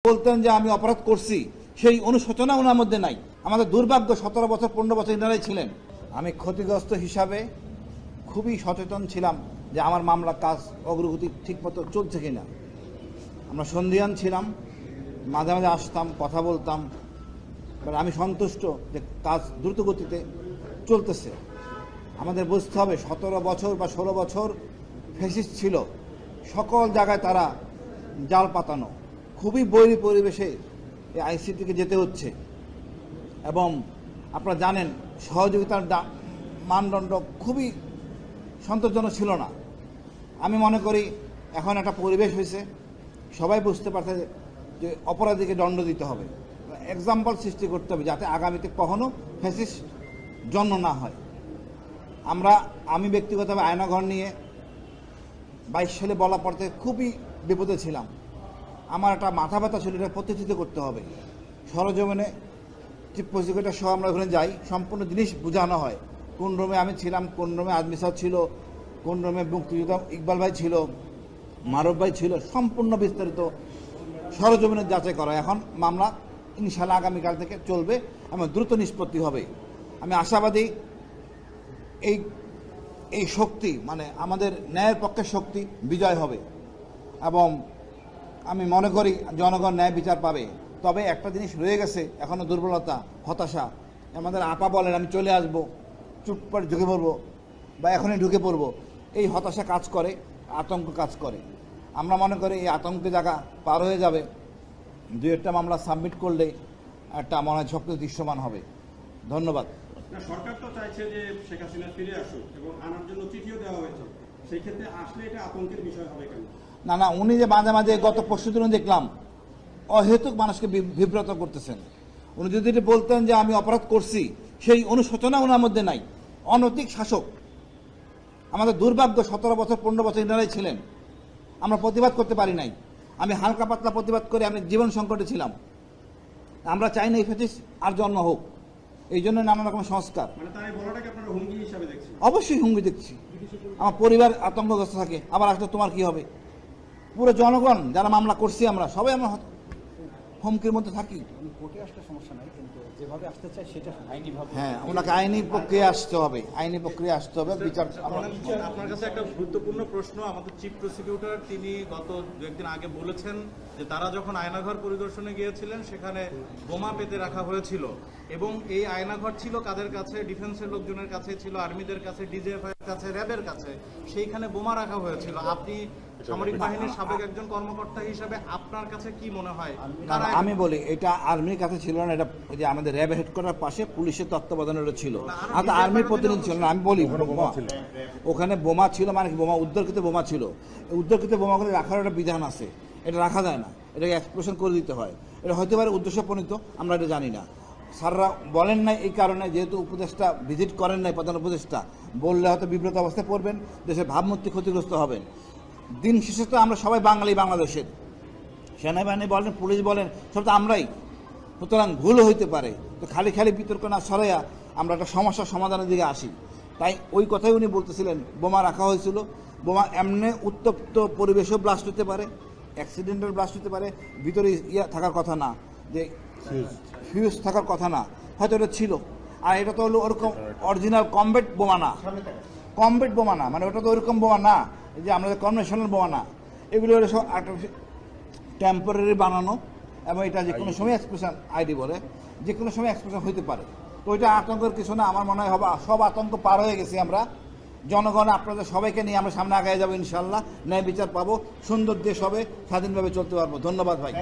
বলতেন যে আমি অপরাধ করছি, সেই অনুশোচনা ওনার মধ্যে নাই। আমাদের দুর্ভাগ্য 17 বছর 15 বছর ইনারাই ছিলেন। আমি ক্ষতিগ্রস্ত হিসাবে খুবই সচেতন ছিলাম যে আমার মামলা কাজ অগ্রগতি ঠিকমতো চলছে কিনা। আমরা সন্দিহান ছিলাম, মাঝে মাঝে আসতাম, কথা বলতাম, বাট আমি সন্তুষ্ট যে কাজ দ্রুত গতিতে চলতেছে। আমাদের বুঝতে হবে 17 বছর বা 16 বছর ফ্যাসিস্ট ছিল, সকল জায়গায় তারা জাল পাতানো, খুবই বৈরী পরিবেশে এই আইসিটিকে যেতে হচ্ছে। এবং আপনারা জানেন সহযোগিতার মানদণ্ড খুবই সন্তোষজনক ছিল না। আমি মনে করি এখন একটা পরিবেশ হয়েছে, সবাই বুঝতে পারছে যে অপরাধীকে দণ্ড দিতে হবে, এক্সাম্পল সৃষ্টি করতে হবে যাতে আগামীতে কখনো ফ্যাসিস্ট জন্ম না হয়। আমি ব্যক্তিগতভাবে আয়নাঘর নিয়ে 22 সালে বলা পড়তে খুবই বিপদে ছিলাম। আমার একটা মাথা ব্যথা ছিল, এটা প্রতিষ্ঠিত করতে হবে। সরজমিনে চিফ প্রসিকিউটর সহ আমরা ওখানে যাই, সম্পূর্ণ জিনিস বোঝানো হয়। কোন রুমে আমি ছিলাম, কোন রুমে আজমি স্যার ছিল, কোন রুমে মুক্তিযোদ্ধা ইকবাল ভাই ছিল, মারুফ ভাই ছিল, সম্পূর্ণ বিস্তারিত সরজমিনে যাচাই করা। এখন মামলা ইনশাআল্লাহ আগামীকাল থেকে চলবে এবং দ্রুত নিষ্পত্তি হবে। আমি আশাবাদী এই শক্তি মানে আমাদের ন্যায়ের পক্ষের শক্তি বিজয় হবে এবং আমি মনে করি জনগণ ন্যায় বিচার পাবে। তবে একটা জিনিস রয়ে গেছে এখনও, দুর্বলতা, হতাশা। আমাদের আপা বলেন আমি চলে আসব, চুপ করে ঢুকে পড়বো বা এখনই ঢুকে পড়বো, এই হতাশা কাজ করে, আতঙ্ক কাজ করে। আমরা মনে করি এই আতঙ্কের জায়গা পার হয়ে যাবে, 2-1টা মামলা সাবমিট করলে একটা মনে হয় শক্তি দৃশ্যমান হবে। ধন্যবাদ। সরকার তো চাইছে যে শেখ হাসিনা ফিরে আসুক এবং আনার জন্য চিঠিও দেওয়া হয়েছে, সেই ক্ষেত্রে আসলে এটা আতঙ্কের বিষয় হবে কেন? না, উনি যে মাঝে মাঝে গত পরশু দিন দেখলাম অহেতুক মানুষকে বিব্রত করতেছেন। উনি যদি বলতেন যে আমি অপরাধ করছি, সেই অনুশোচনা ওনার মধ্যে নাই। অনৈতিক শাসক। আমাদের দুর্ভাগ্য 17 বছর 15 বছর ইনারাই ছিলেন, আমরা প্রতিবাদ করতে পারি নাই। আমি হালকা পাতলা প্রতিবাদ করে আমি জীবন সংকটে ছিলাম। আমরা চাই না এই ফ্যাসিস্ট আর জন্ম হোক, এই জন্য নানা রকম সংস্কার। অবশ্যই হুমকি দেখছি। আমার পরিবার আতঙ্কগ্রস্ত থাকে, আবার আসলে তোমার কি হবে। পুরো জনগণ যারা মামলা করছি আমরা সবাই আমরা হুমকির মধ্যে থাকি। কোর্টে আসলে সমস্যা নাই, কিন্তু যেভাবে আসতে চাই সেটা আইনিভাবে। হ্যাঁ, ওনাকে আইনি প্রক্রিয়া আসতে হবে, আইনি প্রক্রিয়া আসতে হবে। বিচার আপনার কাছে একটা গুরুত্বপূর্ণ প্রশ্ন। আমাদের চিফ প্রসিকিউটর তিনি গত 2-1 দিন আগে বলেছেন যে তারা যখন আয়নাঘর পরিদর্শনে গিয়েছিলেন সেখানে বোমা পেতে রাখা হয়েছিল এবং এই আয়নাঘর ছিল কাদের কাছে? ডিফেন্সের লোকজনের কাছে ছিল, আর্মিদের কাছে, ডিজিএফআই এর কাছে, র্যাবের কাছে। সেইখানে বোমা রাখা হয়েছিল। আপনি সামরিক বাহিনীর সাবেক একজন কর্মকর্তা হিসেবে আপনার কাছে কি মনে হয়? আমি বলি এটা আর্মির কাছে ছিল না, এটা যে আমাদের র্যাব হেডকোয়ার্টার পাশে পুলিশের তত্ত্বাবধানে ছিল। আর আর্মির প্রতিনিধি ছিল না। আমি বলি ওখানে বোমা ছিল, মানে বোমা উদ্ধারকৃত বোমা ছিল। উদ্ধারকৃত বোমাগুলো রাখার একটা বিধান আছে, এটা রাখা যায় না, এটাকে এক্সপ্লোশন করে দিতে হয়। এটা হতে পারে উদ্দেশ্যপ্রণীত, আমরা এটা জানি না। স্যাররা বলেন নাই এই কারণে, যেহেতু উপদেষ্টা ভিজিট করেন নাই, প্রধান উপদেষ্টা বললে হয়তো বিব্রত অবস্থায় পড়বেন, দেশের ভাবমূর্তি ক্ষতিগ্রস্ত হবেন। দিন শেষে তো আমরা সবাই বাঙালি, বাংলাদেশের সেনাবাহিনী বলেন, পুলিশ বলেন, সব তো আমরাই। সুতরাং ভুলও হইতে পারে। তো খালি বিতর্ক না সরাইয়া আমরা একটা সমস্যার সমাধানের দিকে আসি। তাই ওই কথাই উনি বলতেছিলেন, বোমা রাখা হয়েছিল। বোমা এমনি উত্তপ্ত পরিবেশেও ব্লাস্ট হতে পারে, অ্যাক্সিডেন্টাল ব্লাস্ট হতে পারে, ভিতরে থাকার কথা না, যে ফিউজ থাকার কথা না, হয়তো এটা ছিল। আর এটা তো হলো ওরকম অরিজিনাল কমব্যাট বোমা না, মানে ওটা তো ওরকম বোমা না যে আমাদের কনভেনশনাল বোমা না। এগুলো সব টেম্পোরারি বানানো এবং এটা যে কোনো সময় এক্সপ্লোশন আইডি বলে, যে কোনো সময় এক্সপ্লোশন হইতে পারে। তো ওইটা আতঙ্কের কিছু না, আমার মনে হয় হবে। সব আতঙ্ক পার হয়ে গেছি আমরা। জনগণ আপনাদের সবাইকে নিয়ে আমরা সামনে আগায় যাবো ইনশাল্লাহ, ন্যায় বিচার পাবো, সুন্দর দেশ হবে, স্বাধীনভাবে চলতে পারবো। ধন্যবাদ ভাই।